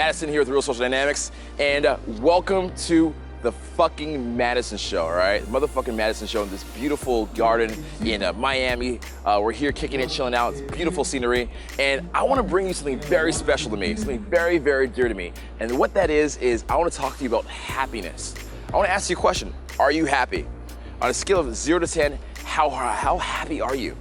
Madison here with Real Social Dynamics, and welcome to the fucking Madison Show, all right? Motherfucking Madison Show in this beautiful garden in Miami. We're here kicking it, chilling out. It's beautiful scenery, and I want to bring you something very special to me, something very, very dear to me. And what that is I want to talk to you about happiness. I want to ask you a question. Are you happy? On a scale of 0 to 10, how happy are you?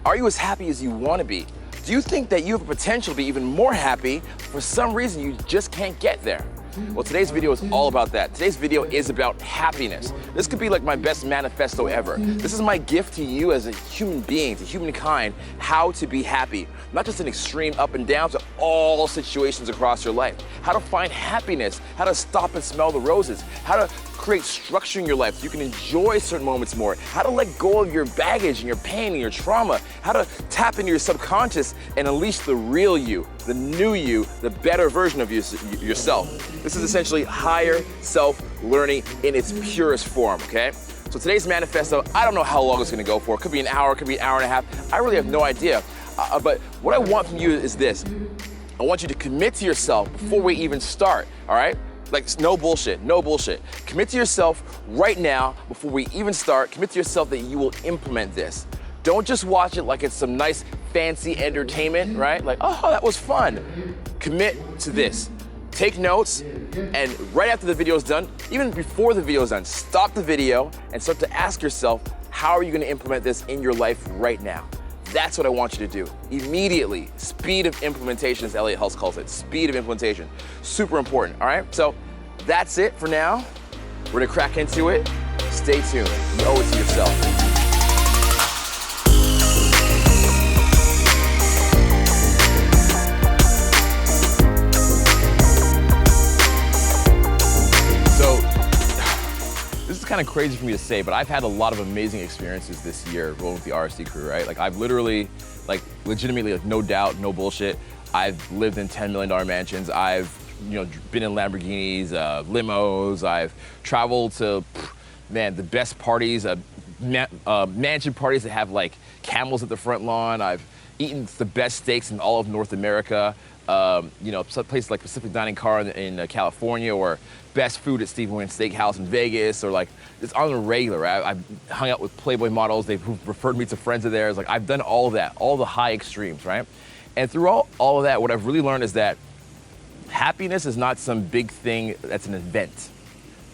Are you as happy as you want to be? Do you think that you have a potential to be even more happy? For some reason, you just can't get there. Well, today's video is all about that. Today's video is about happiness. This could be like my best manifesto ever. This is my gift to you as a human being, to humankind, how to be happy. Not just in extreme up and downs, but all situations across your life. How to find happiness, how to stop and smell the roses, how to create structure in your life so you can enjoy certain moments more, how to let go of your baggage and your pain and your trauma, how to tap into your subconscious and unleash the real you, the new you, the better version of yourself. This is essentially higher self-learning in its purest form, okay? So today's manifesto, I don't know how long it's gonna go for. It could be an hour, it could be an hour and a half. I really have no idea. But what I want from you is this. I want you to commit to yourself before we even start, all right? Like, no bullshit, no bullshit. Commit to yourself right now before we even start. Commit to yourself that you will implement this. Don't just watch it like it's some nice fancy entertainment, right? Like, oh, that was fun. Commit to this. Take notes, and right after the video is done, even before the video is done, stop the video and start to ask yourself, how are you gonna implement this in your life right now? That's what I want you to do. Immediately. Speed of implementation, as Elliot Hulse calls it. Speed of implementation. Super important, all right? So that's it for now. We're gonna crack into it. Stay tuned. You owe it to yourself. Kind of crazy for me to say, but I've had a lot of amazing experiences this year rolling with the RSD crew, right? Like, I've literally, like, legitimately, like, no doubt, no bullshit, I've lived in $10 million mansions. I've, been in Lamborghinis, limos. I've traveled to, man, the best parties, mansion parties that have, like, camels at the front lawn. I've eaten the best steaks in all of North America. Some places like Pacific Dining Car in California, or best food at Steve Wynn's Steakhouse in Vegas, or like it's on the regular. Right? I've hung out with Playboy models. They've referred me to friends of theirs. Like, I've done all of that, all the high extremes, right? And through all of that, what I've really learned is that happiness is not some big thing that's an event.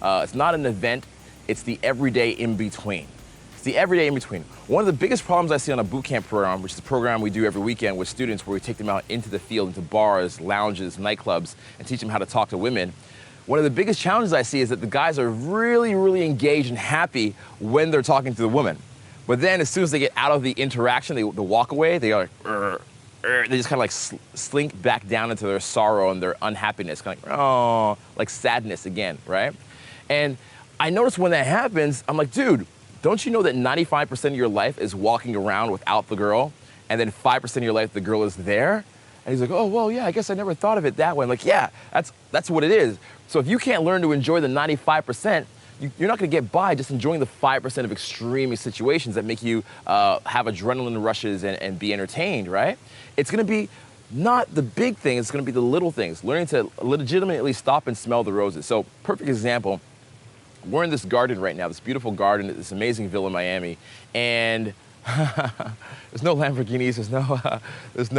It's not an event. It's the everyday in between. It's the everyday in between. One of the biggest problems I see on a boot camp program, which is a program we do every weekend with students where we take them out into the field, into bars, lounges, nightclubs, and teach them how to talk to women. One of the biggest challenges I see is that the guys are really, really engaged and happy when they're talking to the woman. But then as soon as they get out of the interaction, the walk away, they are like, they just kind of like slink back down into their sorrow and their unhappiness, kind of like, oh, like sadness again, right? And I notice when that happens, I'm like, dude, don't you know that 95% of your life is walking around without the girl, and then 5% of your life the girl is there? And he's like, oh, well, yeah, I guess I never thought of it that way. I'm like, yeah, that's what it is. So if you can't learn to enjoy the 95%, you're not gonna get by just enjoying the 5% of extreme situations that make you have adrenaline rushes and be entertained, right? It's gonna be not the big thing, it's gonna be the little things, learning to legitimately stop and smell the roses. So, perfect example, we're in this garden right now, this beautiful garden, this amazing villa in Miami, and there's no Lamborghinis, there's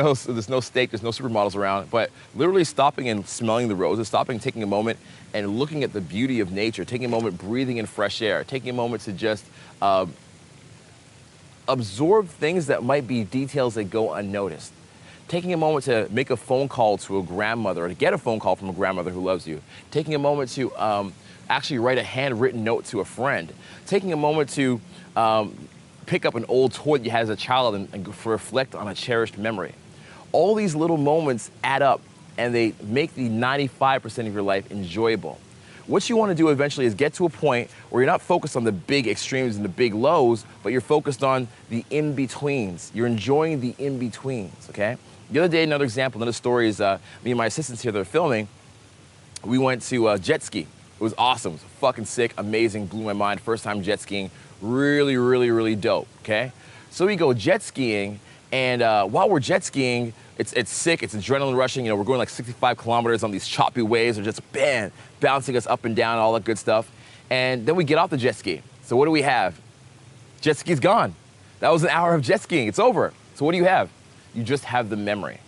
no steak, there's no supermodels around, but literally stopping and smelling the roses, stopping, taking a moment and looking at the beauty of nature, taking a moment, breathing in fresh air, taking a moment to just absorb things that might be details that go unnoticed. Taking a moment to make a phone call to a grandmother, or to get a phone call from a grandmother who loves you. Taking a moment to actually write a handwritten note to a friend. Taking a moment to pick up an old toy that you had as a child and reflect on a cherished memory. All these little moments add up, and they make the 95% of your life enjoyable. What you want to do eventually is get to a point where you're not focused on the big extremes and the big lows, but you're focused on the in-betweens. You're enjoying the in-betweens, okay? The other day, another example, another story is me and my assistants here that are filming, we went to jet ski. It was awesome. It was fucking sick, amazing, blew my mind. First time jet skiing, really, really, really dope, okay? So we go jet skiing, And while we're jet skiing, it's sick, it's adrenaline rushing. You know, we're going like 65 kilometers on these choppy waves. They're just bouncing us up and down, all that good stuff. And then we get off the jet ski. So what do we have? Jet ski's gone. That was an hour of jet skiing, it's over. So what do you have? You just have the memory.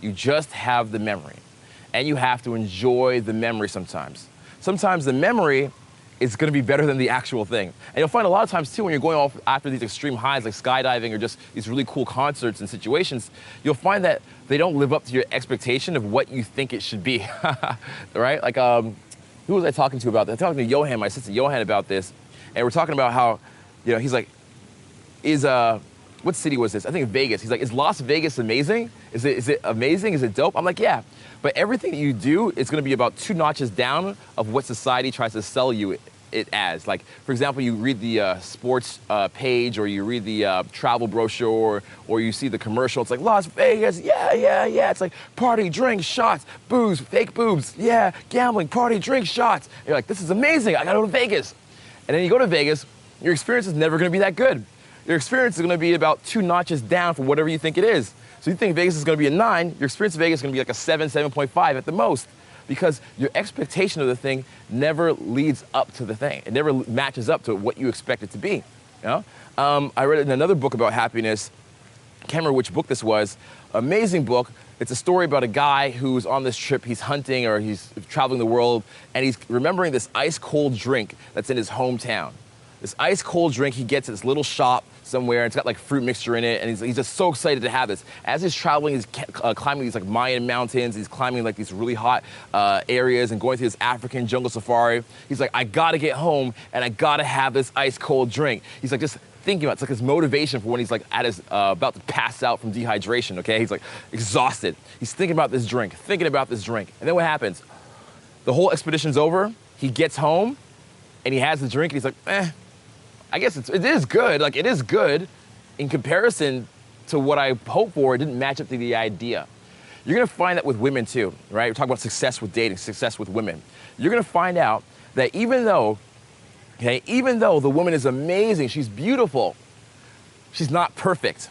You just have the memory. And you have to enjoy the memory sometimes. Sometimes the memory is gonna be better than the actual thing. And you'll find a lot of times too, when you're going off after these extreme highs like skydiving or just these really cool concerts and situations, you'll find that they don't live up to your expectation of what you think it should be, right? Like, who was I talking to about that? I was talking to Johan, my assistant Johan, about this. And we're talking about how, you know, he's like, what city was this? I think Vegas. He's like, is Las Vegas amazing? Is it amazing? Is it dope? I'm like, yeah. But everything that you do is gonna be about 2 notches down of what society tries to sell you it as. Like, for example, you read the sports page, or you read the travel brochure, or you see the commercial. It's like, Las Vegas, yeah. It's like party, drink, shots, booze, fake boobs, yeah, gambling, party, drink, shots. And you're like, this is amazing, I gotta go to Vegas. And then you go to Vegas, your experience is never gonna be that good. Your experience is gonna be about 2 notches down from whatever you think it is. So you think Vegas is gonna be a 9, your experience of Vegas is gonna be like a 7, 7.5 at the most, because your expectation of the thing never leads up to the thing. It never matches up to what you expect it to be, you know? I read in another book about happiness, I can't remember which book this was, amazing book. It's a story about a guy who's on this trip, he's hunting or he's traveling the world, and he's remembering this ice cold drink that's in his hometown. This ice cold drink he gets at this little shop somewhere, and it's got like fruit mixture in it, and he's just so excited to have this. As he's traveling, he's climbing these like Mayan mountains, he's climbing like these really hot areas and going through this African jungle safari. He's like, I gotta get home and I gotta have this ice cold drink. He's like just thinking about it. It's like his motivation for when he's like at his, about to pass out from dehydration, okay? He's like exhausted. He's thinking about this drink. And then what happens? The whole expedition's over, he gets home, and he has the drink, and he's like, I guess it is good. Like, it is good in comparison to what I hoped for. It didn't match up to the idea. You're gonna find that with women too, right? We're talking about success with dating, success with women. You're gonna find out that even though the woman is amazing, she's beautiful, she's not perfect.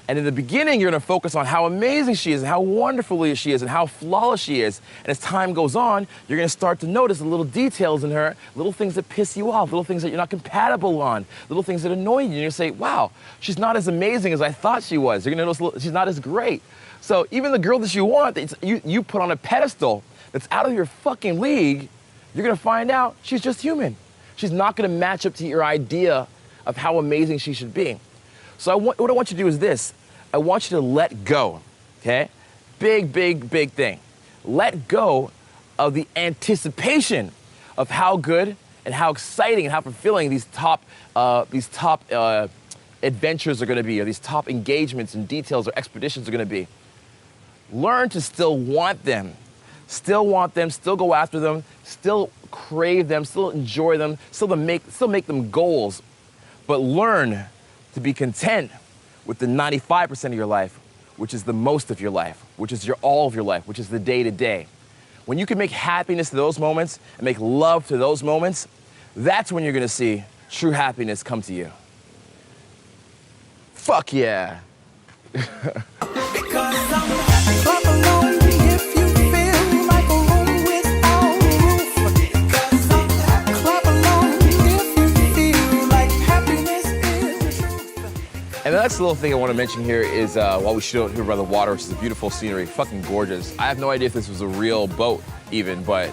And in the beginning, you're gonna focus on how amazing she is and how wonderful she is and how flawless she is. And as time goes on, you're gonna start to notice the little details in her, little things that piss you off, little things that you're not compatible on, little things that annoy you. And you say, wow, she's not as amazing as I thought she was. You're gonna notice she's not as great. So even the girl that you want, that you put on a pedestal that's out of your fucking league, you're gonna find out she's just human. She's not gonna match up to your idea of how amazing she should be. So what I want you to do is this. I want you to let go, okay? Big thing. Let go of the anticipation of how good and how exciting and how fulfilling these top adventures are gonna be, or these top engagements and details or expeditions are gonna be. Learn to still want them, still go after them, still crave them, still enjoy them, still make them goals, but learn to be content with the 95% of your life, which is the most of your life, which is all of your life, which is the day-to-day. When you can make happiness to those moments and make love to those moments, that's when you're gonna see true happiness come to you. Fuck yeah. And the next little thing I want to mention here is while we shoot out here by the water, which is a beautiful scenery, fucking gorgeous. I have no idea if this was a real boat even, but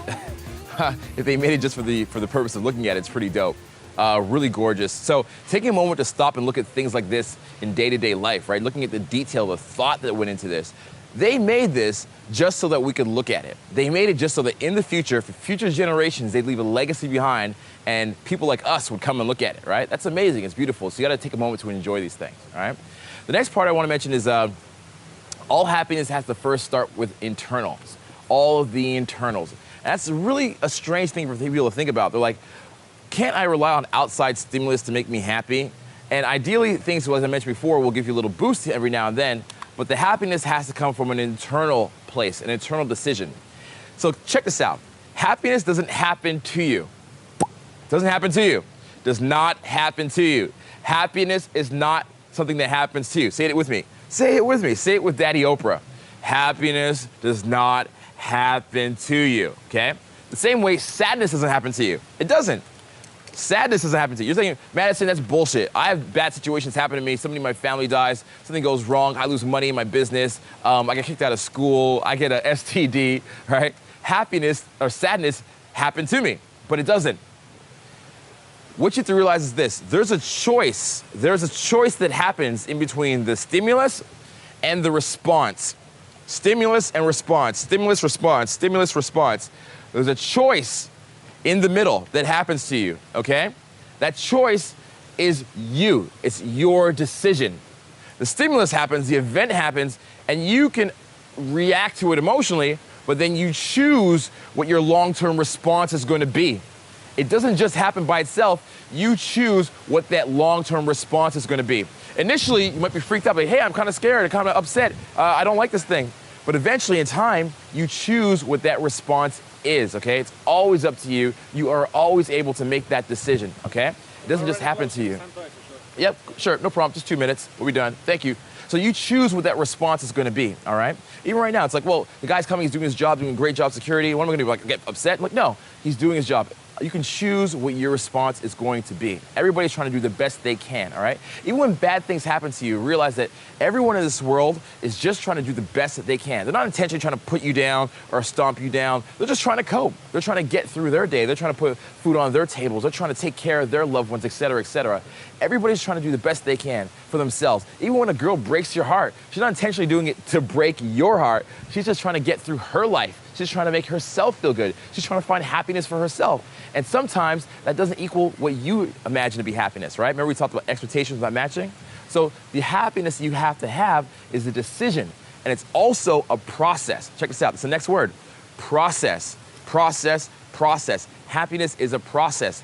if they made it just for the purpose of looking at it, it's pretty dope. Really gorgeous. So taking a moment to stop and look at things like this in day-to-day life, right? Looking at the detail, the thought that went into this. They made this just so that we could look at it. They made it just so that in the future, for future generations, they'd leave a legacy behind and people like us would come and look at it, right? That's amazing, it's beautiful. So you gotta take a moment to enjoy these things, all right? The next part I wanna mention is all happiness has to first start with internals, all of the internals. And that's really a strange thing for people to think about. They're like, can't I rely on outside stimulus to make me happy? And ideally, things, as I mentioned before, will give you a little boost every now and then, but the happiness has to come from an internal place, an internal decision. So check this out. Happiness doesn't happen to you. Doesn't happen to you. Does not happen to you. Happiness is not something that happens to you. Say it with me. Say it with me. Say it with Daddy Oprah. Happiness does not happen to you, okay? The same way sadness doesn't happen to you. It doesn't. Sadness doesn't happen to you. You're thinking, Madison, that's bullshit. I have bad situations happen to me. Somebody in my family dies. Something goes wrong. I lose money in my business. I get kicked out of school. I get an STD, right? Happiness or sadness happened to me, but it doesn't. What you have to realize is this. There's a choice. There's a choice that happens in between the stimulus and the response. Stimulus and response. Stimulus, response. Stimulus, response. There's a choice in the middle that happens to you, okay? That choice is you. It's your decision. The stimulus happens, the event happens, and you can react to it emotionally, but then you choose what your long-term response is going to be. It doesn't just happen by itself. You choose what that long-term response is going to be. Initially, you might be freaked out, like, hey, I'm kind of scared, I'm kind of upset, I don't like this thing. But eventually, in time, you choose what that response is, okay? It's always up to you. You are always able to make that decision, okay? It doesn't just happen to you. Yep, sure, no problem, just 2 minutes, we'll be done, thank you. So you choose what that response is gonna be, all right? Even right now, it's like, well, the guy's coming, he's doing his job, doing a great job security, what am I gonna do, like get upset? I'm like, no, he's doing his job. You can choose what your response is going to be. Everybody's trying to do the best they can, all right? Even when bad things happen to you, realize that everyone in this world is just trying to do the best that they can. They're not intentionally trying to put you down or stomp you down. They're just trying to cope. They're trying to get through their day. They're trying to put food on their tables. They're trying to take care of their loved ones, et cetera, et cetera. Everybody's trying to do the best they can for themselves. Even when a girl breaks your heart, she's not intentionally doing it to break your heart. She's just trying to get through her life. She's trying to make herself feel good. She's trying to find happiness for herself. And sometimes that doesn't equal what you imagine to be happiness, right? Remember we talked about expectations not matching? So the happiness you have to have is a decision. And it's also a process. Check this out. It's the next word. Process. Process. Process. Happiness is a process.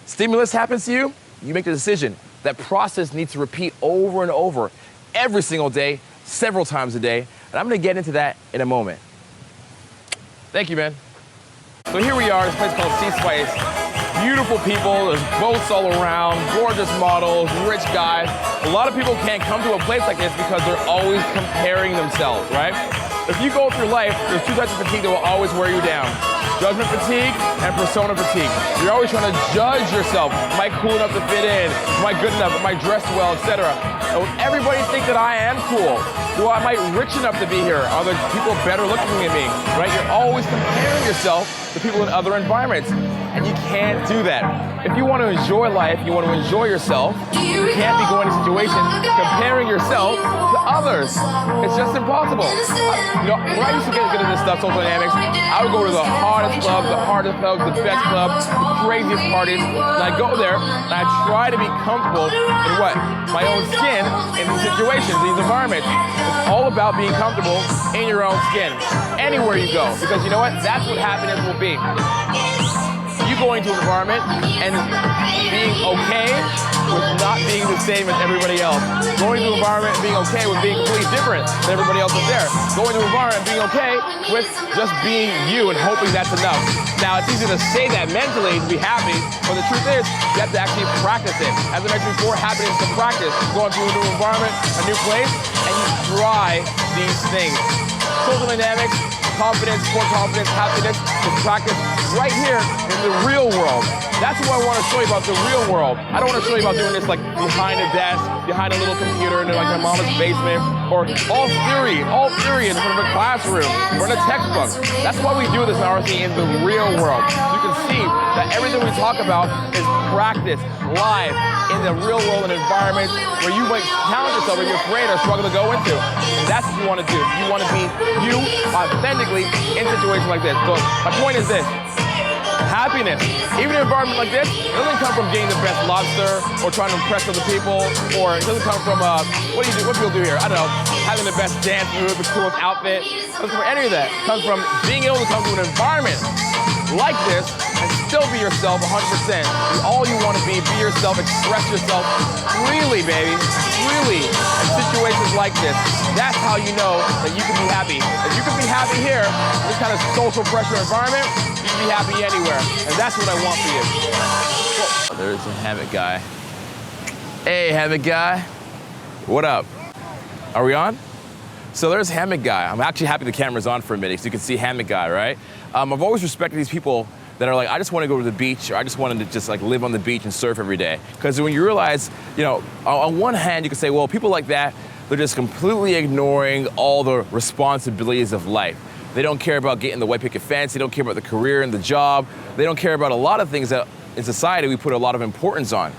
Stimulus happens to you, you make the decision. That process needs to repeat over and over every single day, several times a day. And I'm going to get into that in a moment. Thank you, man. So here we are, this place called Sea Spice. Beautiful people, there's boats all around, gorgeous models, rich guys. A lot of people can't come to a place like this because they're always comparing themselves, right? If you go through life, there's two types of fatigue that will always wear you down. Judgment fatigue and persona fatigue. You're always trying to judge yourself. Am I cool enough to fit in? Am I good enough? Am I dressed well, etc.? Everybody think that I am cool. Am I rich enough to be here? Are the people better looking than me? Right? You're always comparing yourself to people in other environments. And you can't do that. If you want to enjoy life, you want to enjoy yourself, you can't be going to situations comparing yourself to others. It's just impossible. When I used to get good at this stuff, social dynamics, I would go to the hardest clubs, the best clubs, the craziest parties, and I'd go there and I'd try to be comfortable in what? My own skin in these situations, these environments. It's all about being comfortable in your own skin, anywhere you go, because you know what? That's what happiness will be. You going to an environment and being okay with not being the same as everybody else. Going to an environment and being okay with being completely different than everybody else is there. Going to an environment and being okay with just being you and hoping that's enough. Now, it's easy to say that mentally to be happy, but the truth is you have to actually practice it. As I mentioned before, happiness is a practice. You go into a new environment, a new place, and you try these things. Social dynamics, confidence, core confidence, happiness is practiced right here in the real world. That's what I want to show you about the real world. I don't want to show you about doing this like behind a desk, behind a little computer in like my mama's basement, or all theory in front of a classroom or in a textbook. That's why we do this in RC in the real world. You can see that everything we talk about is practice live in the real world and environments where you might challenge yourself or you're afraid or struggle to go into. And that's what you want to do. You want to be you authentically in situations like this. So my point is this. Happiness, even in an environment like this, it doesn't come from getting the best lobster or trying to impress other people, or it doesn't come from, what people do here? I don't know, having the best dance move, the coolest outfit. It doesn't come from any of that. It comes from being able to come to an environment like this and still be yourself 100%. Be all you want to be yourself, express yourself freely, baby, freely in situations like this. That's how you know that you can be happy. If you can be happy here, in this kind of social pressure environment, you can be happy anywhere. And that's what I want for you. Whoa. There's a hammock guy. Hey, hammock guy. What up? Are we on? So there's Hammock Guy. I'm actually happy the camera's on for a minute so you can see Hammock Guy, right? I've always respected these people that are like, I just want to go to the beach, or I just wanted to just like live on the beach and surf every day. Because when you realize, you know, on one hand you can say, well, people like that, they're just completely ignoring all the responsibilities of life. They don't care about getting the white picket fence, they don't care about the career and the job, they don't care about a lot of things that in society we put a lot of importance on.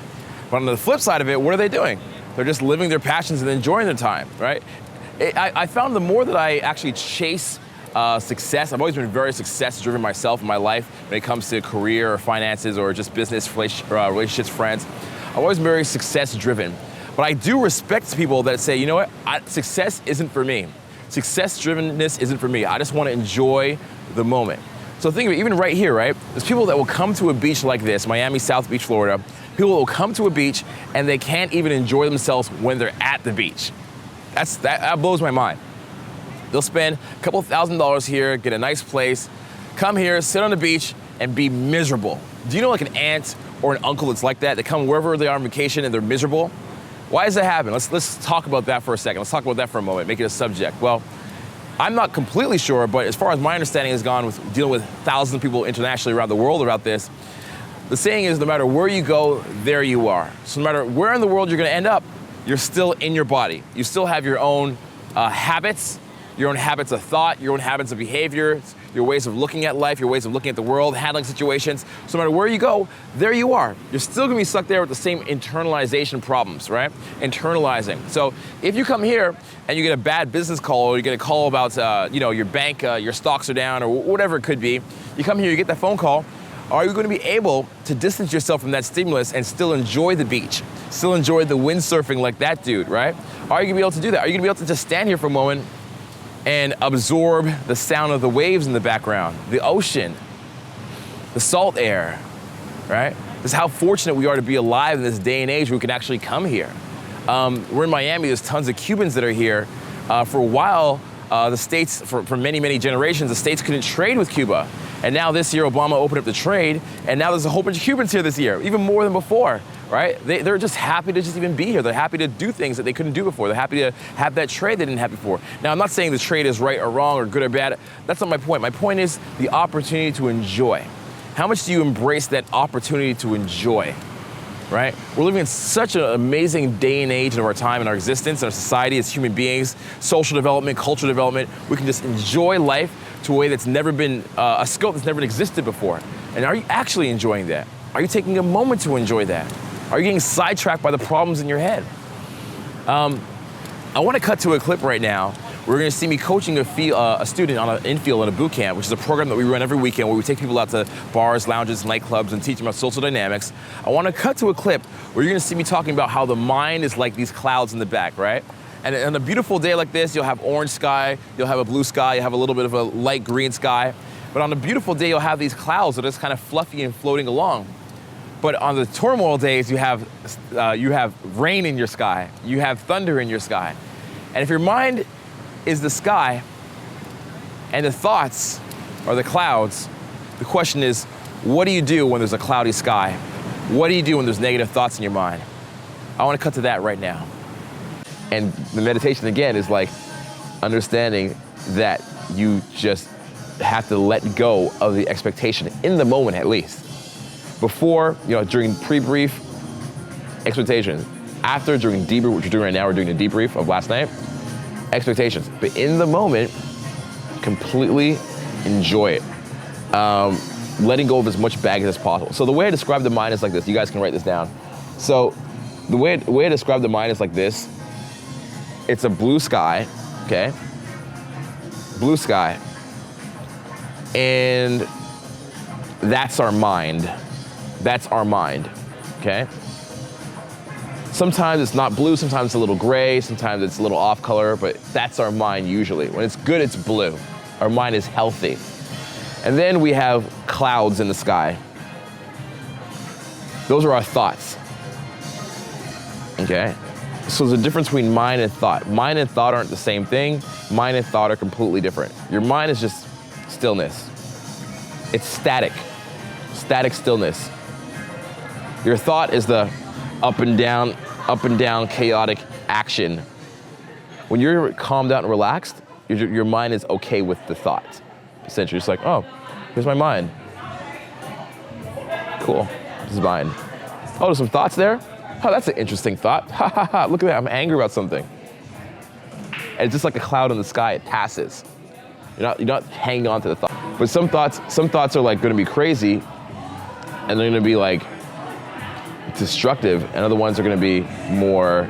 But on the flip side of it, what are they doing? They're just living their passions and enjoying their time, right? I found the more that I actually chase success, I've always been very success-driven myself in my life when it comes to career or finances or just business, relationships, friends. I've always been very success-driven. But I do respect people that say, you know what, success isn't for me. Success-drivenness isn't for me. I just want to enjoy the moment. So think of it, even right here, right? There's people that will come to a beach like this, Miami, South Beach, Florida. People will come to a beach and they can't even enjoy themselves when they're at the beach. That blows my mind. They'll spend a couple $1,000s here, get a nice place, come here, sit on the beach, and be miserable. Do you know like an aunt or an uncle that's like that? They come wherever they are on vacation and they're miserable? Why does that happen? Let's talk about that for a second. Let's talk about that for a moment, make it a subject. Well, I'm not completely sure, but as far as my understanding has gone with dealing with thousands of people internationally around the world about this, the saying is no matter where you go, there you are. So no matter where in the world you're gonna end up, you're still in your body. You still have your own habits of thought, your own habits of behavior, your ways of looking at life, your ways of looking at the world, handling situations. So no matter where you go, there you are. You're still gonna be stuck there with the same internalization problems, right? Internalizing. So if you come here and you get a bad business call, or you get a call about your bank, your stocks are down, or whatever it could be, you come here, you get that phone call, are you gonna be able to distance yourself from that stimulus and still enjoy the beach? Still enjoy the windsurfing like that dude, right? Are you gonna be able to do that? Are you gonna be able to just stand here for a moment and absorb the sound of the waves in the background, the ocean, the salt air, right? This is how fortunate we are to be alive in this day and age where we can actually come here. We're in Miami, there's tons of Cubans that are here. For a while, the states, for many, many generations, the states couldn't trade with Cuba. And now this year, Obama opened up the trade, and now there's a whole bunch of Cubans here this year, even more than before, right? They're just happy to just even be here. They're happy to do things that they couldn't do before. They're happy to have that trade they didn't have before. Now, I'm not saying the trade is right or wrong or good or bad. That's not my point. My point is the opportunity to enjoy. How much do you embrace that opportunity to enjoy, right? We're living in such an amazing day and age of our time and our existence, our society as human beings, social development, cultural development. We can just enjoy life to a way that's never been, a scope that's never existed before. And are you actually enjoying that? Are you taking a moment to enjoy that? Are you getting sidetracked by the problems in your head? I want to cut to a clip right now. We're going to see me coaching a student on an infield in a boot camp, which is a program that we run every weekend where we take people out to bars, lounges, nightclubs, and teach them about social dynamics. I want to cut to a clip where you're going to see me talking about how the mind is like these clouds in the back, right? And on a beautiful day like this, you'll have orange sky, you'll have a blue sky, you'll have a little bit of a light green sky. But on a beautiful day, you'll have these clouds that are just kind of fluffy and floating along. But on the turmoil days, you have rain in your sky, you have thunder in your sky. And if your mind is the sky and the thoughts are the clouds, the question is, what do you do when there's a cloudy sky? What do you do when there's negative thoughts in your mind? I want to cut to that right now. And the meditation again is like understanding that you just have to let go of the expectation in the moment at least. Before, during pre-brief, expectations. After, during debrief, what you're doing right now, we're doing a debrief of last night, expectations. But in the moment, completely enjoy it. Letting go of as much baggage as possible. So the way I describe the mind is like this. You guys can write this down. So the way I describe the mind is like this. It's a blue sky, okay? Blue sky. And that's our mind. That's our mind, okay? Sometimes it's not blue, sometimes it's a little gray, sometimes it's a little off color, but that's our mind usually. When it's good, it's blue. Our mind is healthy. And then we have clouds in the sky. Those are our thoughts, okay? So there's a difference between mind and thought. Mind and thought aren't the same thing. Mind and thought are completely different. Your mind is just stillness. It's static stillness. Your thought is the up and down chaotic action When you're calmed down and relaxed, your mind is okay with the thought. Essentially, it's like, oh, here's my mind. Cool, this is mine. Oh, there's some thoughts there? Oh, that's an interesting thought. Ha ha ha, look at that, I'm angry about something. And it's just like a cloud in the sky, it passes. You're not hanging on to the thought. But some thoughts are like gonna be crazy, and they're gonna be like destructive, and other ones are gonna be more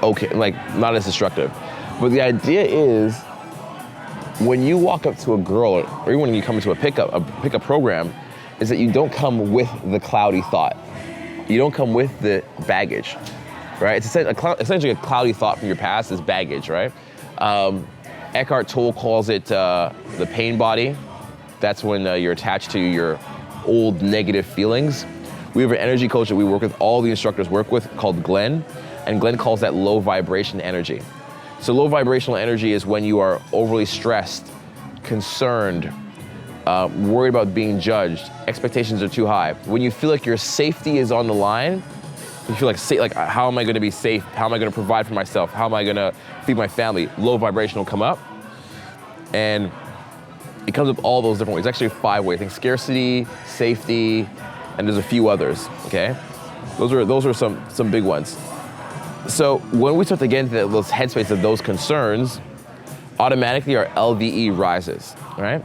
okay, like not as destructive. But the idea is, when you walk up to a girl, or even when you come into a pickup program, is that you don't come with the cloudy thought. You don't come with the baggage, right? It's essentially a cloudy thought from your past is baggage, right? Eckhart Tolle calls it the pain body. That's when you're attached to your old negative feelings. We have an energy coach that we work with, all the instructors work with, called Glenn, and Glenn calls that low vibration energy. So low vibrational energy is when you are overly stressed, concerned, worried about being judged, expectations are too high. When you feel like your safety is on the line, you feel like how am I gonna be safe? How am I gonna provide for myself? How am I gonna feed my family? Low vibration will come up, and it comes up all those different ways. Actually 5 ways. I think scarcity, safety, and there's a few others, okay? Those are some big ones. So when we start to get into those headspace of those concerns, automatically our LVE rises, right?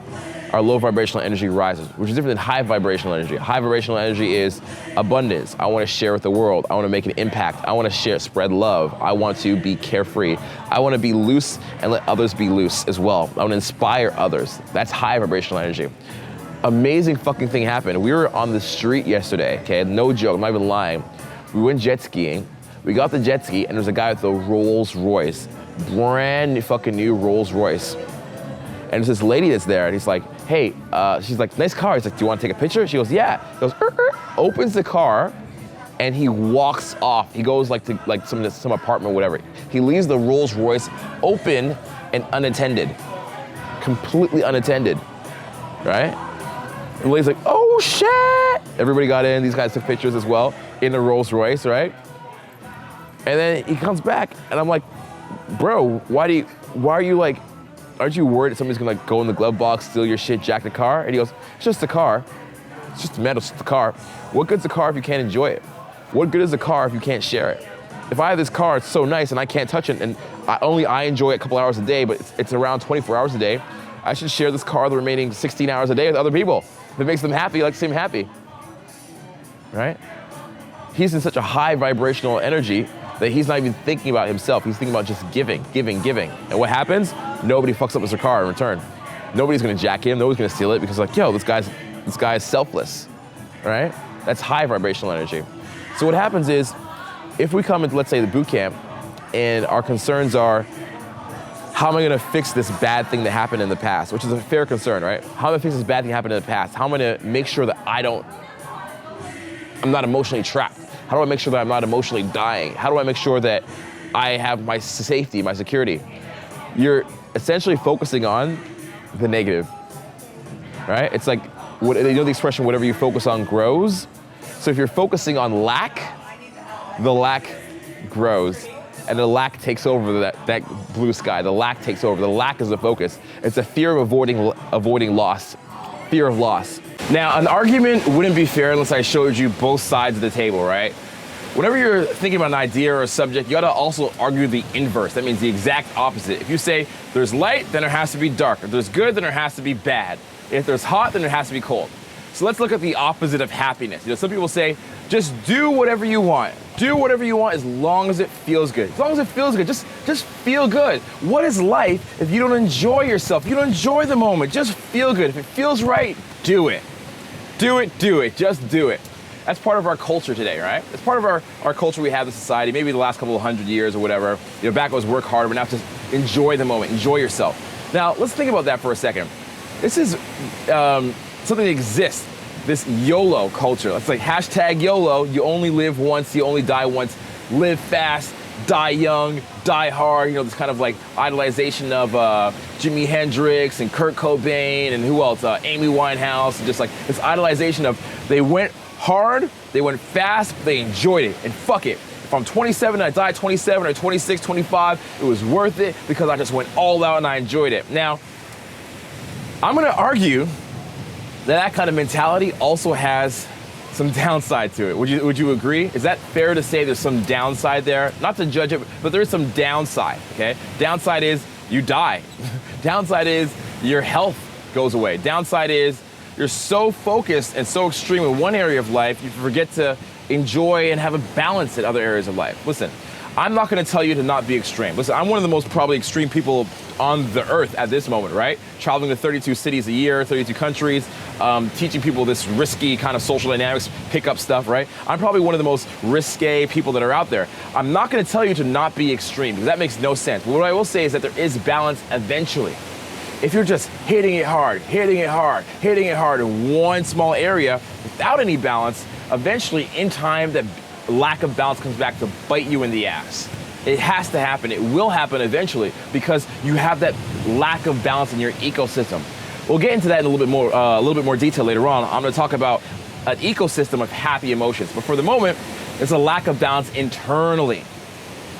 Our low vibrational energy rises, which is different than high vibrational energy. High vibrational energy is abundance. I want to share with the world. I want to make an impact. I want to spread love. I want to be carefree. I want to be loose and let others be loose as well. I want to inspire others. That's high vibrational energy. Amazing fucking thing happened. We were on the street yesterday, okay? No joke, I'm not even lying. We went jet skiing. We got the jet ski, and there's a guy with a Rolls Royce, brand fucking new Rolls Royce. And there's this lady that's there, and he's like, hey, she's like, nice car. He's like, do you want to take a picture? She goes, yeah. He goes, opens the car, and he walks off. He goes to some apartment, whatever. He leaves the Rolls Royce open and unattended, completely unattended, right? And the lady's like, oh shit! Everybody got in. These guys took pictures as well in the Rolls Royce, right? And then he comes back, and I'm like, bro, why are you like, aren't you worried that somebody's gonna like go in the glove box, steal your shit, jack the car? And he goes, it's just a car. It's just a metal, it's just a car. What good's a car if you can't enjoy it? What good is a car if you can't share it? If I have this car, it's so nice and I can't touch it, and I enjoy it a couple hours a day, but it's around 24 hours a day, I should share this car the remaining 16 hours a day with other people. If it makes them happy, I like to see them happy, right? He's in such a high vibrational energy that he's not even thinking about himself. He's thinking about just giving. And what happens? Nobody fucks up his car in return. Nobody's gonna jack him, nobody's gonna steal it, because like, yo, this guy's selfless, right? That's high vibrational energy. So what happens is, if we come into, let's say, the boot camp, and our concerns are, how am I gonna fix this bad thing that happened in the past? Which is a fair concern, right? How am I gonna fix this bad thing that happened in the past? How am I gonna make sure that I'm not emotionally trapped? How do I make sure that I'm not emotionally dying? How do I make sure that I have my safety, my security? You're essentially focusing on the negative, right? It's like, you know the expression, whatever you focus on grows? So if you're focusing on lack, the lack grows. And the lack takes over that blue sky. The lack takes over. The lack is the focus. It's a fear of avoiding loss, fear of loss. Now, an argument wouldn't be fair unless I showed you both sides of the table, right? Whenever you're thinking about an idea or a subject, you gotta also argue the inverse. That means the exact opposite. If you say there's light, then there has to be dark. If there's good, then there has to be bad. If there's hot, then there has to be cold. So let's look at the opposite of happiness. You know, some people say, just do whatever you want. Do whatever you want as long as it feels good. As long as it feels good, just feel good. What is life if you don't enjoy yourself? You don't enjoy the moment, just feel good. If it feels right, do it. Do it, just do it. That's part of our culture today, right? It's part of our culture we have in society, maybe the last couple of 100 years or whatever. You know, back was work hard, but now just enjoy the moment, enjoy yourself. Now, let's think about that for a second. This is something that exists, this YOLO culture. It's like hashtag YOLO, you only live once, you only die once. Live fast, die young, die hard. You know, this kind of like idolization of Jimi Hendrix and Kurt Cobain and who else? Amy Winehouse. And just like this idolization of they went hard, they went fast, they enjoyed it, and fuck it. If I'm 27 and I die 27 or 26, 25, it was worth it because I just went all out and I enjoyed it. Now, I'm gonna argue that kind of mentality also has some downside to it. Would you agree? Is that fair to say there's some downside there? Not to judge it, but there is some downside, okay? Downside is you die. Downside is your health goes away. Downside is you're so focused and so extreme in one area of life, you forget to enjoy and have a balance in other areas of life. Listen, I'm not gonna tell you to not be extreme. Listen, I'm one of the most probably extreme people on the earth at this moment, right? Traveling to 32 cities a year, 32 countries, teaching people this risky kind of social dynamics, pickup stuff, right? I'm probably one of the most risque people that are out there. I'm not gonna tell you to not be extreme because that makes no sense. But what I will say is that there is balance eventually. If you're just hitting it hard in one small area without any balance, eventually in time that lack of balance comes back to bite you in the ass. It has to happen. It will happen eventually because you have that lack of balance in your ecosystem. We'll get into that in a little bit more detail later on. I'm going to talk about an ecosystem of happy emotions. But for the moment, there's a lack of balance internally.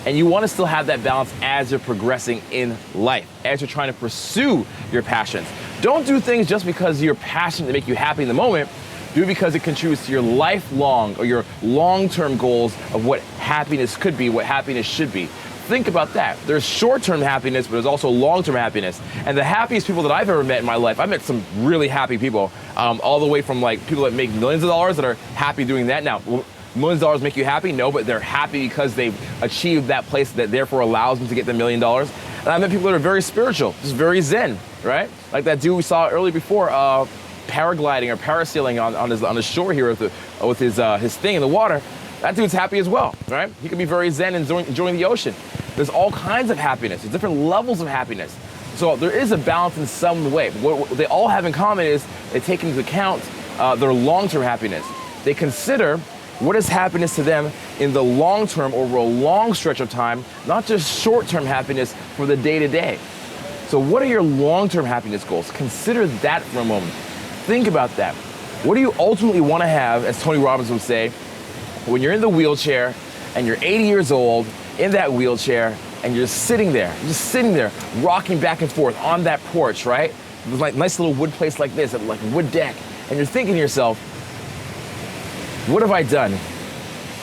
And you want to still have that balance as you're progressing in life, as you're trying to pursue your passions. Don't do things just because you're passionate to make you happy in the moment. Do it because it contributes to your lifelong or your long-term goals of what happiness could be, what happiness should be. Think about that. There's short-term happiness, but there's also long-term happiness. And the happiest people that I've ever met in my life, I've met some really happy people, all the way from like people that make millions of dollars that are happy doing that. Now, millions of dollars make you happy? No, but they're happy because they've achieved that place that therefore allows them to get the $1 million. And I met people that are very spiritual, just very zen, right? Like that dude we saw earlier before, paragliding or parasailing on the shore here with his thing in the water. That dude's happy as well, right? He can be very zen and enjoying the ocean. There's all kinds of happiness. There's different levels of happiness. So there is a balance in some way. What they all have in common is they take into account their long-term happiness. They consider what is happiness to them in the long term over a long stretch of time, not just short-term happiness for the day-to-day. So what are your long-term happiness goals? Consider that for a moment. Think about that. What do you ultimately want to have, as Tony Robbins would say, when you're in the wheelchair and you're 80 years old in that wheelchair and you're just sitting there, rocking back and forth on that porch, right? With like nice little wood place like this, like a wood deck, and you're thinking to yourself, what have I done?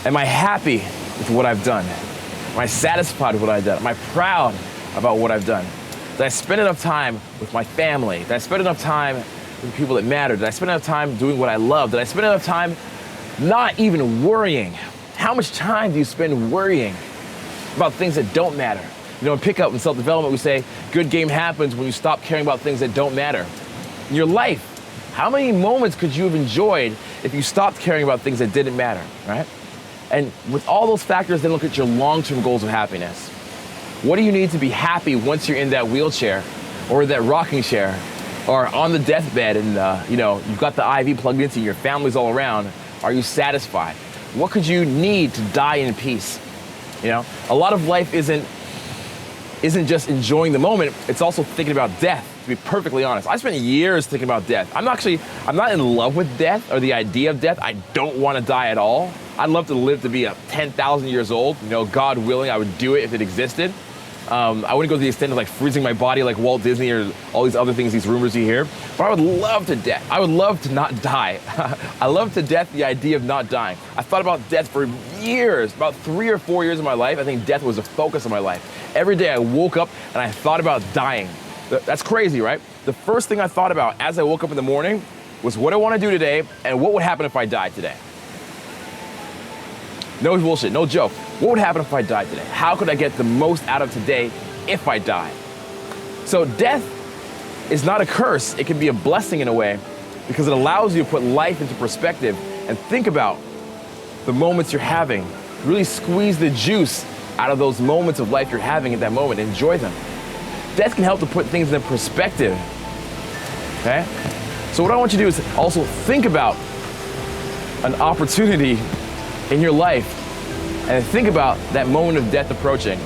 Am I happy with what I've done? Am I satisfied with what I've done? Am I proud about what I've done? Did I spend enough time with my family? Did I spend enough time with the people that matter? Did I spend enough time doing what I love? Did I spend enough time not even worrying? How much time do you spend worrying about things that don't matter? You know, in pickup and self-development, we say good game happens when you stop caring about things that don't matter. In your life, how many moments could you have enjoyed if you stopped caring about things that didn't matter, right? And with all those factors, then look at your long-term goals of happiness. What do you need to be happy once you're in that wheelchair or that rocking chair or on the deathbed and you've got the IV plugged into you, your family's all around? Are you satisfied? What could you need to die in peace? You know, a lot of life isn't just enjoying the moment, it's also thinking about death, to be perfectly honest. I spent years thinking about death. I'm not in love with death or the idea of death. I don't want to die at all. I'd love to live to be 10,000 years old. You know, God willing, I would do it if it existed. I wouldn't go to the extent of like freezing my body like Walt Disney or all these other things, these rumors you hear. But I would love to death. I would love to not die. I love to death the idea of not dying. I thought about death for years, about 3 or 4 years of my life. I think death was the focus of my life. Every day I woke up and I thought about dying. That's crazy, right? The first thing I thought about as I woke up in the morning was what I want to do today and what would happen if I died today. No bullshit, no joke. What would happen if I died today? How could I get the most out of today if I died? So death is not a curse. It can be a blessing in a way because it allows you to put life into perspective and think about the moments you're having. Really squeeze the juice out of those moments of life you're having at that moment. Enjoy them. Death can help to put things in perspective, okay? So what I want you to do is also think about an opportunity in your life and think about that moment of death approaching.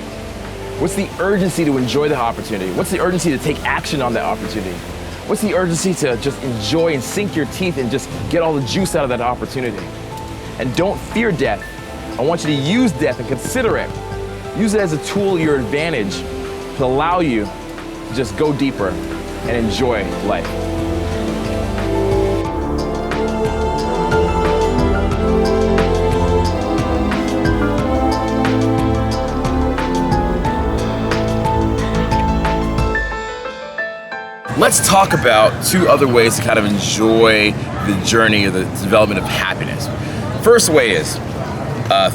What's the urgency to enjoy the opportunity? What's the urgency to take action on that opportunity? What's the urgency to just enjoy and sink your teeth and just get all the juice out of that opportunity? And don't fear death. I want you to use death and consider it. Use it as a tool at your advantage to allow you to just go deeper and enjoy life. Let's talk about two other ways to kind of enjoy the journey or the development of happiness. First way is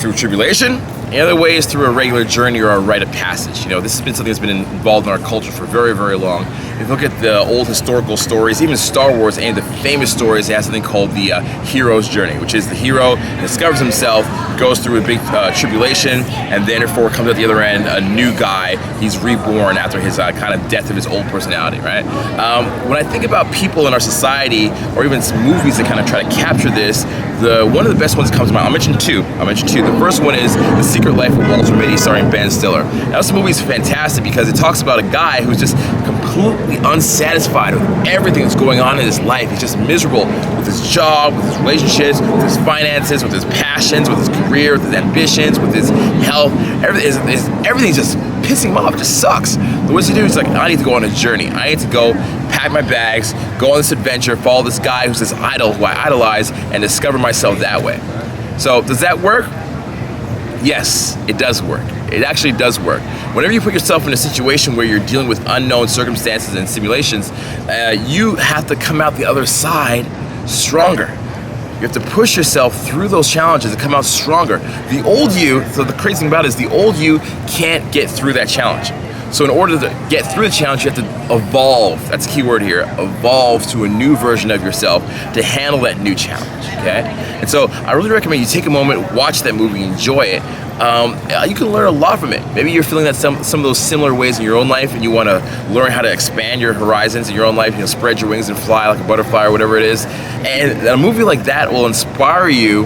through tribulation. The other way is through a regular journey or a rite of passage. You know, this has been something that's been involved in our culture for very, very long. If you look at the old historical stories, even Star Wars and the famous stories, it has something called the hero's journey, which is the hero discovers himself, goes through a big tribulation, and then therefore comes at the other end a new guy. He's reborn after his kind of death of his old personality, right? When I think about people in our society, or even some movies that kind of try to capture this, one of the best ones that comes to mind, I'll mention two. The first one is The Secret Life of Walter Mitty, starring Ben Stiller. Now, this movie is fantastic because it talks about a guy who's just completely unsatisfied with everything that's going on in his life. He's just miserable with his job, with his relationships, with his finances, with his passions, with his career, with his ambitions, with his health. Everything's just pissing him off. It just sucks. So what does he do? He's like, I need to go on a journey. I need to go pack my bags, go on this adventure, follow this guy who's this idol who I idolize, and discover myself that way. So does that work? Yes, it does work. It actually does work. Whenever you put yourself in a situation where you're dealing with unknown circumstances and simulations, you have to come out the other side stronger. You have to push yourself through those challenges and come out stronger. The old you, so the crazy thing about it is the old you can't get through that challenge. So in order to get through the challenge, you have to evolve. That's the key word here. Evolve to a new version of yourself to handle that new challenge, okay? And so I really recommend you take a moment, watch that movie, enjoy it. You can learn a lot from it. Maybe you're feeling that some of those similar ways in your own life and you want to learn how to expand your horizons in your own life, spread your wings and fly like a butterfly or whatever it is. And a movie like that will inspire you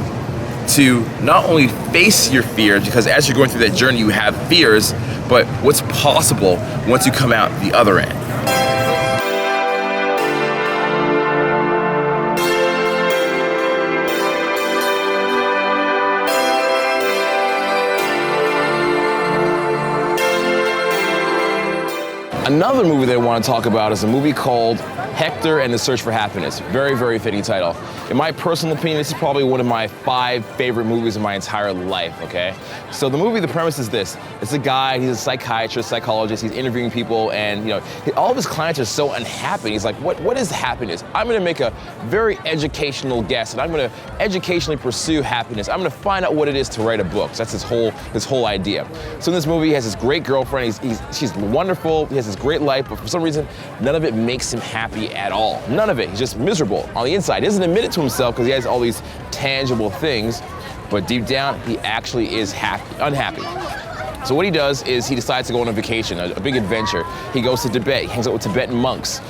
to not only face your fears, because as you're going through that journey you have fears, but what's possible once you come out the other end. Another movie that I want to talk about is a movie called Hector and the Search for Happiness. Very, very fitting title. In my personal opinion, this is probably one of my 5 favorite movies in my entire life, okay? So the movie, the premise is this. It's a guy, he's a psychiatrist, psychologist, he's interviewing people, and all of his clients are so unhappy. He's like, what is happiness? I'm gonna make a very educational guess, and I'm gonna educationally pursue happiness. I'm gonna find out what it is to write a book. So that's his whole idea. So in this movie, he has this great girlfriend, she's wonderful, he has this great life, but for some reason, none of it makes him happy at all. None of it. He's just miserable on the inside. He doesn't admit it to himself because he has all these tangible things, but deep down, he actually is unhappy. So what he does is he decides to go on a vacation, a big adventure. He goes to Tibet, he hangs out with Tibetan monks.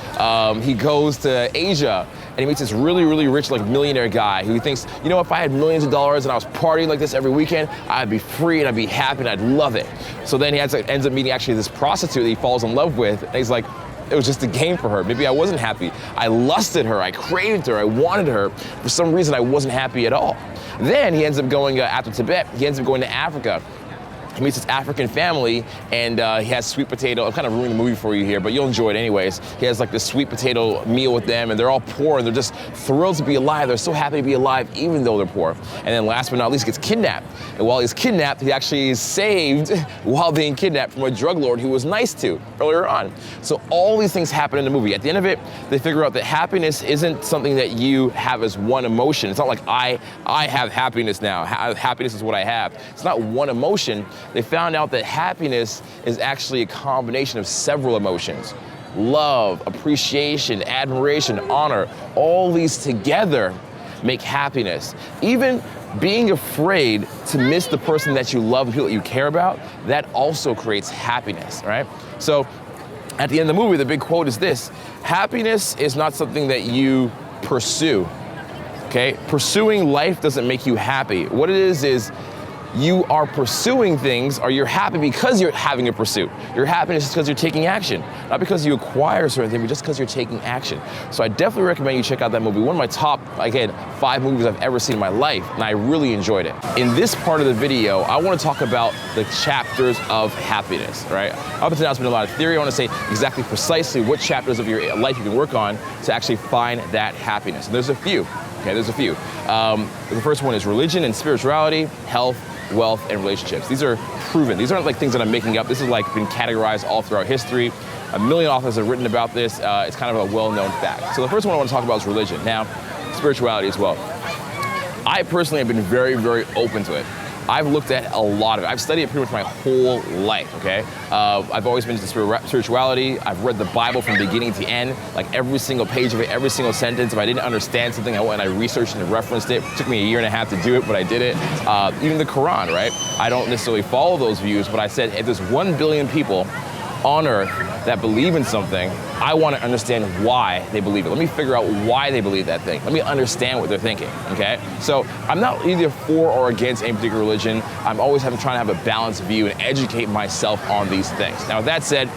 He goes to Asia, and he meets this really, really rich, millionaire guy who thinks, if I had millions of dollars and I was partying like this every weekend, I'd be free and I'd be happy and I'd love it. So then he ends up meeting actually this prostitute that he falls in love with, and he's like, it was just a game for her. Maybe I wasn't happy. I lusted her, I craved her, I wanted her. For some reason, I wasn't happy at all. Then he ends up going, after Tibet, he ends up going to Africa. He meets this African family, and he has sweet potato. I'm kind of ruining the movie for you here, but you'll enjoy it anyways. He has this sweet potato meal with them, and they're all poor, and they're just thrilled to be alive. They're so happy to be alive, even though they're poor. And then last but not least, gets kidnapped. And while he's kidnapped, he actually is saved while being kidnapped from a drug lord who was nice to earlier on. So all these things happen in the movie. At the end of it, they figure out that happiness isn't something that you have as one emotion. It's not like I have happiness now. Happiness is what I have. It's not one emotion. They found out that happiness is actually a combination of several emotions. Love, appreciation, admiration, honor, all these together make happiness. Even being afraid to miss the person that you love and people that you care about, that also creates happiness, right? So at the end of the movie, the big quote is this: happiness is not something that you pursue, okay? Pursuing life doesn't make you happy. What it is you are pursuing things, or you're happy because you're having a pursuit. Your happiness is because you're taking action. Not because you acquire a certain thing, but just because you're taking action. So I definitely recommend you check out that movie. One of my top, again, 5 movies I've ever seen in my life, and I really enjoyed it. In this part of the video, I want to talk about the chapters of happiness, right? Up until now, it's been a lot of theory. I want to say exactly precisely what chapters of your life you can work on to actually find that happiness. And there's a few, okay, there's a few. The first one is religion and spirituality, health, wealth, and relationships. These are proven. These aren't like things that I'm making up. This is like been categorized all throughout history. A million authors have written about this. It's kind of a well-known fact. So the first one I want to talk about is religion. Now, spirituality as well. I personally have been very, very open to it. I've looked at a lot of it. I've studied it pretty much my whole life, okay? I've always been into spirituality. I've read the Bible from beginning to end, like every single page of it, every single sentence. If I didn't understand something, I went and I researched and referenced it. It took me a year and a half to do it, but I did it. Even the Quran, right? I don't necessarily follow those views, but I said, if there's 1 billion people on earth that believe in something, I want to understand why they believe it. Let me figure out why they believe that thing. Let me understand what they're thinking, okay? So I'm not either for or against any particular religion. I'm always trying to have a balanced view and educate myself on these things. Now, with that said,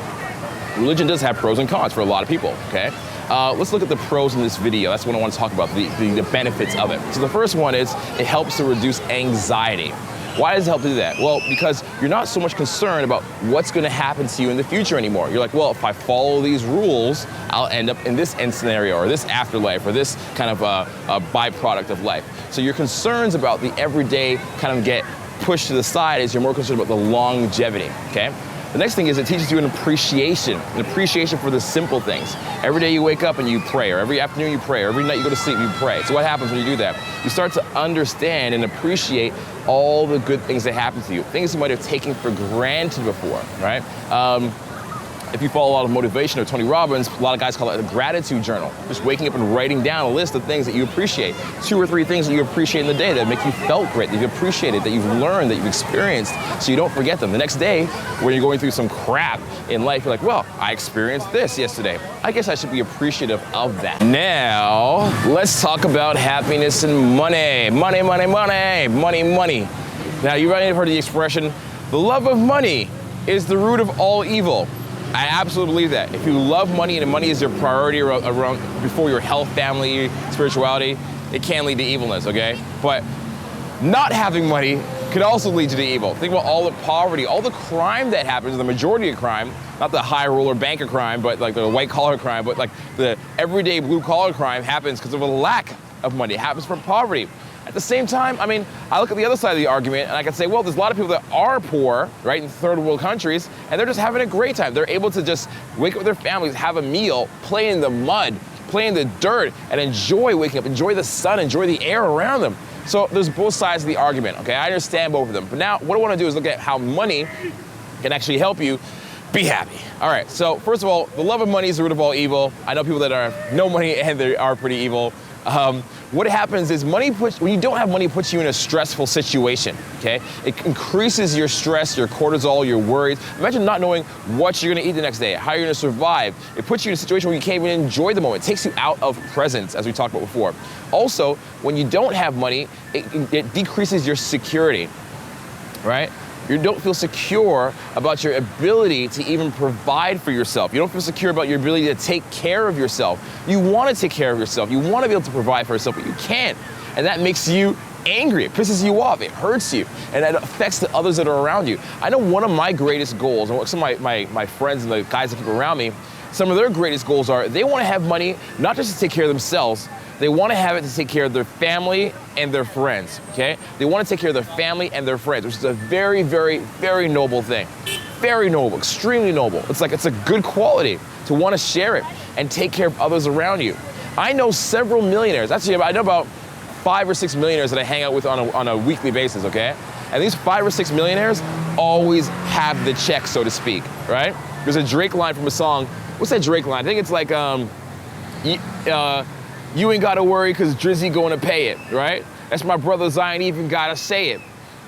religion does have pros and cons for a lot of people, okay? Let's look at the pros in this video. That's what I want to talk about, the benefits of it. So the first one is it helps to reduce anxiety. Why does it help to do that? Well, because you're not so much concerned about what's going to happen to you in the future anymore. You're like, well, if I follow these rules, I'll end up in this end scenario or this afterlife or this kind of a byproduct of life. So your concerns about the everyday kind of get pushed to the side as you're more concerned about the longevity, okay? The next thing is it teaches you an appreciation for the simple things. Every day you wake up and you pray, or every afternoon you pray, or every night you go to sleep you pray. So what happens when you do that? You start to understand and appreciate all the good things that happen to you, things you might have taken for granted before, right? If you follow a lot of motivation or Tony Robbins, a lot of guys call it a gratitude journal. Just waking up and writing down a list of things that you appreciate. 2 or 3 things that you appreciate in the day that make you felt great, that you've appreciated, that you've learned, that you've experienced, so you don't forget them. The next day, when you're going through some crap in life, you're like, well, I experienced this yesterday. I guess I should be appreciative of that. Now, let's talk about happiness and money. Money, money, money, money, money. Now, you might have heard the expression, the love of money is the root of all evil. I absolutely believe that. If you love money and money is your priority around before your health, family, spirituality, it can lead to evilness, okay? But not having money could also lead you to evil. Think about all the poverty, all the crime that happens, the majority of crime, not the high roller banker crime, but like the white collar crime, but like the everyday blue collar crime happens because of a lack of money. It happens from poverty. At the same time, I mean, I look at the other side of the argument and I can say, well, there's a lot of people that are poor, right, in third world countries, and they're just having a great time. They're able to just wake up with their families, have a meal, play in the mud, play in the dirt, and enjoy waking up, enjoy the sun, enjoy the air around them. So there's both sides of the argument, okay? I understand both of them. But now what I want to do is look at how money can actually help you be happy. All right, so first of all, the love of money is the root of all evil. I know people that have no money and they are pretty evil. What happens is when you don't have money, it puts you in a stressful situation, okay? It increases your stress, your cortisol, your worries. Imagine not knowing what you're gonna eat the next day, how you're gonna survive. It puts you in a situation where you can't even enjoy the moment. It takes you out of presence, as we talked about before. Also, when you don't have money, it decreases your security, right? You don't feel secure about your ability to even provide for yourself. You don't feel secure about your ability to take care of yourself. You want to take care of yourself. You want to be able to provide for yourself, but you can't. And that makes you angry. It pisses you off. It hurts you. And it affects the others that are around you. I know one of my greatest goals, and some of my friends and the guys that keep around me, some of their greatest goals are they want to have money not just to take care of themselves, they want to have it to take care of their family and their friends, okay? They want to take care of their family and their friends, which is a very, very, very noble thing. Very noble, extremely noble. It's a good quality to want to share it and take care of others around you. I know several millionaires. Actually, I know about 5 or 6 millionaires that I hang out with on a weekly basis, okay? And these 5 or 6 millionaires always have the check, so to speak, right? There's a Drake line from a song. What's that Drake line? I think it's like, you ain't gotta worry because Drizzy gonna pay it, right? That's my brother Zion even gotta say it.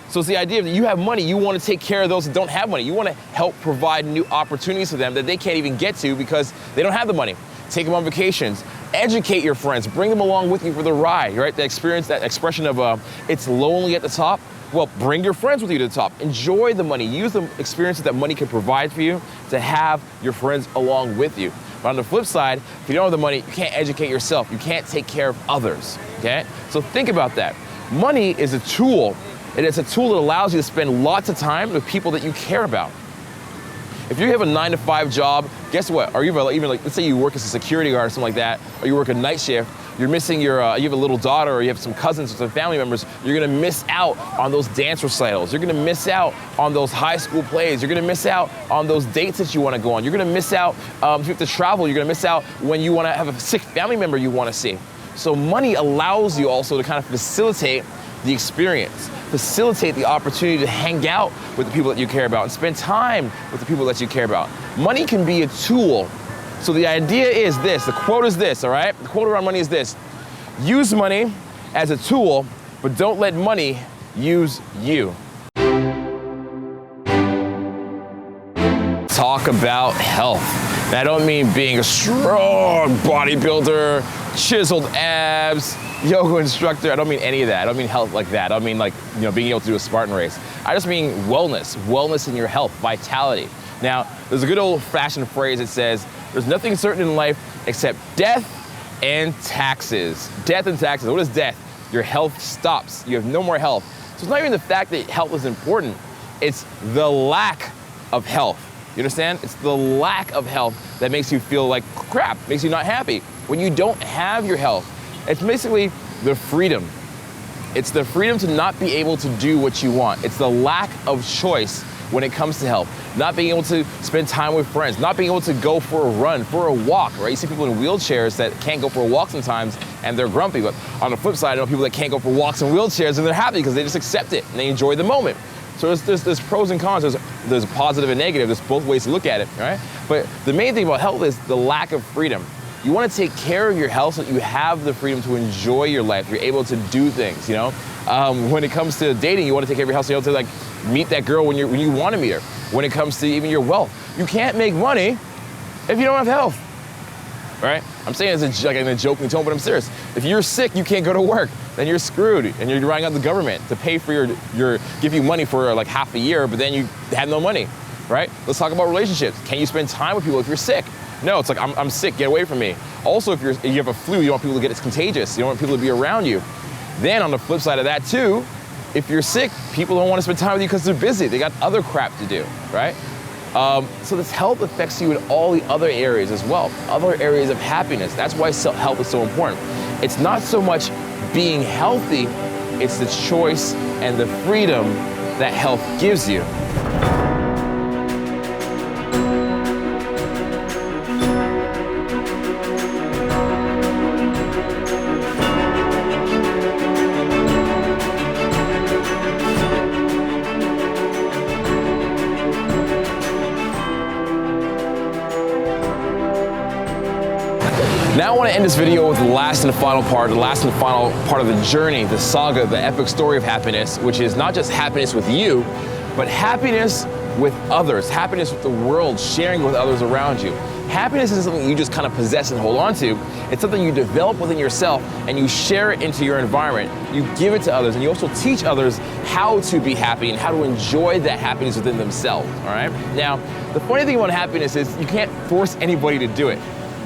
So it's the idea that you have money, you wanna take care of those that don't have money. You wanna help provide new opportunities for them that they can't even get to because they don't have the money. Take them on vacations, Educate your friends, bring them along with you for the ride, right? The experience, that expression of it's lonely at the top. Well, bring your friends with you to the top. Enjoy the money. Use the experiences that money can provide for you to have your friends along with you. But on the flip side, if you don't have the money, you can't educate yourself. You can't take care of others, okay? So think about that. Money is a tool, and it's a tool that allows you to spend lots of time with people that you care about. If you have a 9-to-5 job, guess what? Or even like, let's say you work as a security guard or something like that, or you work a night shift, you're missing you have a little daughter, or you have some cousins or some family members, you're gonna miss out on those dance recitals. You're gonna miss out on those high school plays. You're gonna miss out on those dates that you wanna go on. You're gonna miss out, if you have to travel, you're gonna miss out when you wanna have a sick family member you wanna see. So money allows you also to kind of facilitate the experience, facilitate the opportunity to hang out with the people that you care about and spend time with the people that you care about. Money can be a tool. So the idea is this, the quote is this, all right? The quote around money is this: use money as a tool, but don't let money use you. Talk about health. And I don't mean being a strong bodybuilder, chiseled abs, yoga instructor. I don't mean any of that. I don't mean health like that. I don't mean like, being able to do a Spartan race. I just mean wellness in your health, vitality. Now, there's a good old-fashioned phrase that says, there's nothing certain in life except death and taxes. Death and taxes. What is death? Your health stops. You have no more health. So it's not even the fact that health is important. It's the lack of health. You understand? It's the lack of health that makes you feel like crap, makes you not happy. When you don't have your health, it's basically the freedom. It's the freedom to not be able to do what you want. It's the lack of choice when it comes to health. Not being able to spend time with friends, not being able to go for a run, for a walk, right? You see people in wheelchairs that can't go for a walk sometimes and they're grumpy, but on the flip side, I know people that can't go for walks in wheelchairs and they're happy because they just accept it and they enjoy the moment. So there's pros and cons, there's positive and negative, there's both ways to look at it, right? But the main thing about health is the lack of freedom. You want to take care of your health so that you have the freedom to enjoy your life. You're able to do things, When it comes to dating, you want to take care of your health so you're able to meet that girl when you want to meet her. When it comes to even your wealth, you can't make money if you don't have health, right? I'm saying it's in a joking tone, but I'm serious. If you're sick, you can't go to work, then you're screwed, and you're relying on the government to pay for give you money for like half a year, but then you have no money, right? Let's talk about relationships. Can you spend time with people if you're sick? No, it's like, I'm sick, get away from me. Also, if you have a flu, you don't want people to get it's contagious. You don't want people to be around you. Then on the flip side of that too, if you're sick, people don't want to spend time with you because they're busy. They got other crap to do, right? So this health affects you in all the other areas as well, other areas of happiness. That's why health is so important. It's not so much being healthy, it's the choice and the freedom that health gives you. Now I want to end this video with the last and final part of the journey, the saga, the epic story of happiness, which is not just happiness with you, but happiness with others, happiness with the world, sharing with others around you. Happiness isn't something you just kind of possess and hold on to. It's something you develop within yourself and you share it into your environment. You give it to others and you also teach others how to be happy and how to enjoy that happiness within themselves, all right? Now, the funny thing about happiness is you can't force anybody to do it.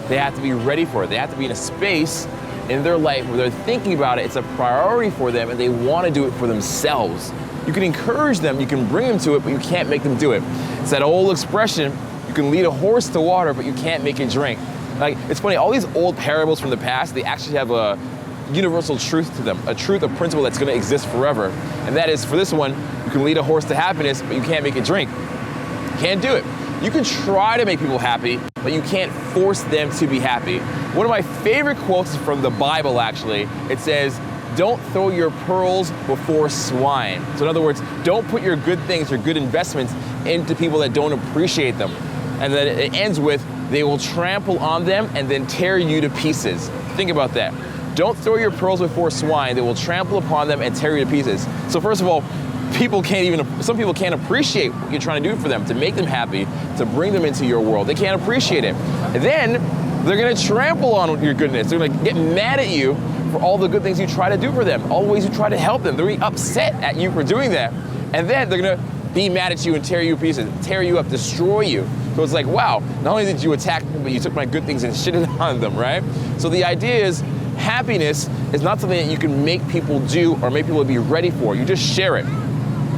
They have to be ready for it. They have to be in a space in their life where they're thinking about it, it's a priority for them, and they want to do it for themselves. You can encourage them, you can bring them to it, but you can't make them do it. It's that old expression, you can lead a horse to water, but you can't make it drink. Like, it's funny, all these old parables from the past, they actually have a universal truth to them, a principle that's going to exist forever. And that is, for this one, you can lead a horse to happiness, but you can't make it drink. You can't do it. You can try to make people happy, but you can't force them to be happy. One of my favorite quotes is from the Bible, actually. It says, don't throw your pearls before swine. So in other words, don't put your good things, your good investments into people that don't appreciate them. And then it ends with, they will trample on them and then tear you to pieces. Think about that. Don't throw your pearls before swine. They will trample upon them and tear you to pieces. So first of all, some people can't appreciate what you're trying to do for them, to make them happy, to bring them into your world. They can't appreciate it. And then They're gonna trample on your goodness. They're gonna get mad at you for all the good things you try to do for them, all the ways you try to help them. They're gonna be upset at you for doing that. And then they're gonna be mad at you and tear you to pieces, tear you up, destroy you. So it's like, wow, not only did you attack me, but you took my good things and shitted on them, right? So the idea is, happiness is not something that you can make people do or make people be ready for. You just share it.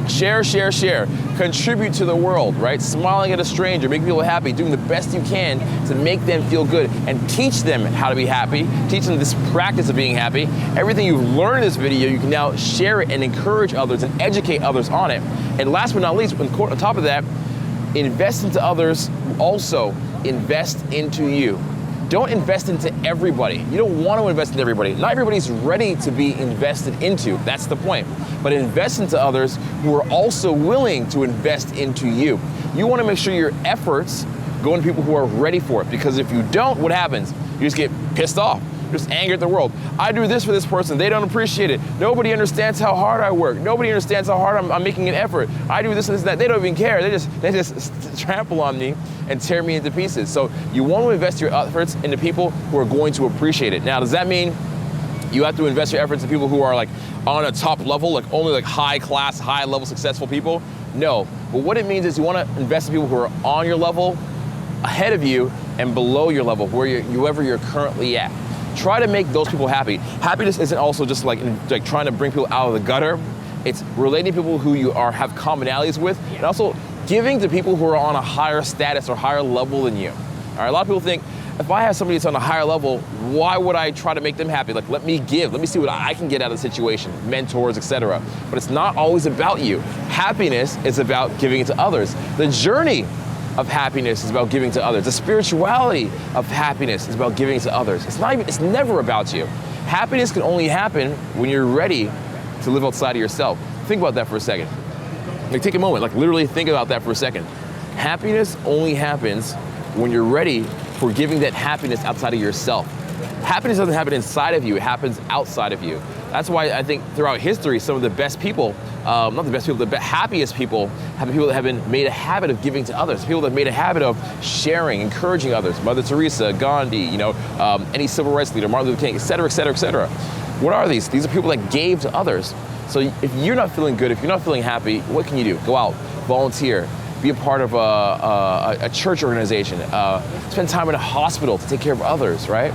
Share, share, share. Contribute to the world, right? Smiling at a stranger, making people happy, doing the best you can to make them feel good and teach them how to be happy, teach them this practice of being happy. Everything you've learned in this video, you can now share it and encourage others and educate others on it. And last but not least, on top of that, invest into others, also invest into you. Don't invest into everybody. You don't want to invest in everybody. Not everybody's ready to be invested into. That's the point. But invest into others who are also willing to invest into you. You want to make sure your efforts go into people who are ready for it, because if you don't, what happens? You just get pissed off. Just angry at the world. I do this for this person, they don't appreciate it. Nobody understands how hard I work. Nobody understands how hard I'm making an effort. I do this and this and that. They don't even care. They just trample on me and tear me into pieces. So you want to invest your efforts into people who are going to appreciate it. Now, does that mean you have to invest your efforts in people who are like on a top level, like only like high class, high level successful people? No. But what it means is you want to invest in people who are on your level, ahead of you, and below your level, wherever you're currently at. Try to make those people happy. Happiness isn't also just like trying to bring people out of the gutter. It's relating to people who you have commonalities with, and also giving to people who are on a higher status or higher level than you. All right, a lot of people think, if I have somebody that's on a higher level, why would I try to make them happy? Like, let me give, let me see what I can get out of the situation, mentors, etc. But it's not always about you. Happiness is about giving it to others. The journey of happiness is about giving to others. The spirituality of happiness is about giving to others. It's never about you. Happiness can only happen when you're ready to live outside of yourself. Think about that for a second. Like, take a moment, like literally think about that for a second. Happiness only happens when you're ready for giving that happiness outside of yourself. Happiness doesn't happen inside of you, it happens outside of you. That's why I think throughout history, some of the best people, not the best people, the happiest people have been people that have been made a habit of giving to others, people that have made a habit of sharing, encouraging others. Mother Teresa, Gandhi, any civil rights leader, Martin Luther King, et cetera, et cetera, et cetera. What are these? These are people that gave to others. So if you're not feeling good, if you're not feeling happy, what can you do? Go out, volunteer, be a part of a church organization, spend time in a hospital to take care of others, right?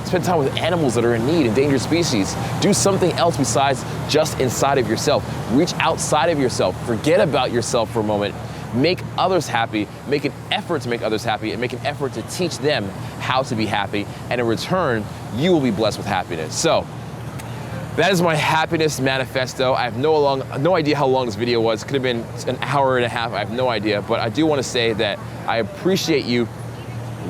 Spend time with animals that are in need, endangered species. Do something else besides just inside of yourself. Reach outside of yourself. Forget about yourself for a moment. Make others happy. Make an effort to make others happy, and make an effort to teach them how to be happy. And in return, you will be blessed with happiness. So, that is my happiness manifesto. I have no idea how long this video was. It could have been an hour and a half. I have no idea. But I do want to say that I appreciate you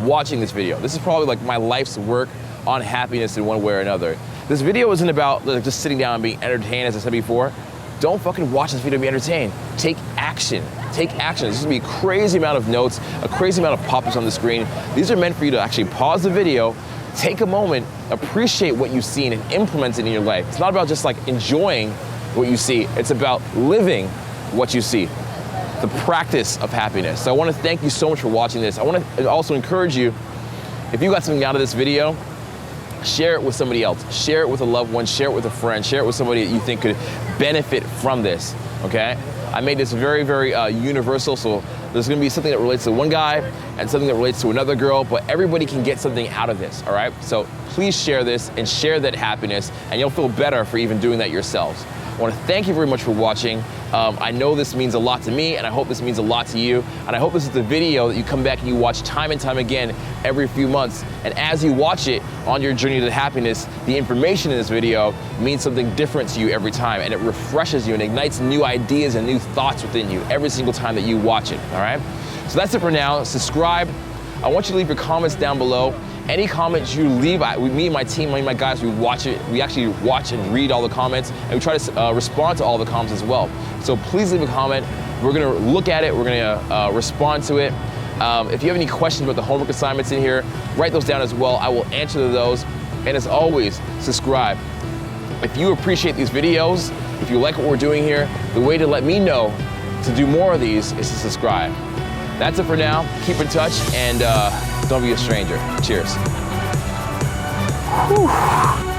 watching this video. This is probably like my life's work on happiness in one way or another. This video isn't about just sitting down and being entertained, as I said before. Don't fucking watch this video to be entertained. Take action. Take action. There's gonna be a crazy amount of notes, a crazy amount of pop-ups on the screen. These are meant for you to actually pause the video, take a moment, appreciate what you've seen, and implement it in your life. It's not about just like enjoying what you see. It's about living what you see. The practice of happiness. So I want to thank you so much for watching this. I want to also encourage you, if you got something out of this video, share it with somebody else. Share it with a loved one, share it with a friend, share it with somebody that you think could benefit from this, okay? I made this very, very universal, so there's gonna be something that relates to one guy and something that relates to another girl, but everybody can get something out of this, all right? So please share this and share that happiness, and you'll feel better for even doing that yourselves. I want to thank you very much for watching. I know this means a lot to me, and I hope this means a lot to you. And I hope this is the video that you come back and you watch time and time again every few months. And as you watch it on your journey to happiness, the information in this video means something different to you every time, and it refreshes you and ignites new ideas and new thoughts within you every single time that you watch it, all right? So that's it for now. Subscribe. I want you to leave your comments down below. Any comments you leave, me and my team, me and my guys, we watch it. We actually watch and read all the comments, and we try to respond to all the comments as well. So please leave a comment. We're gonna look at it. We're gonna respond to it. If you have any questions about the homework assignments in here, write those down as well. I will answer those. And as always, subscribe. If you appreciate these videos, if you like what we're doing here, the way to let me know to do more of these is to subscribe. That's it for now. Keep in touch, and Don't be a stranger. Cheers. Whew.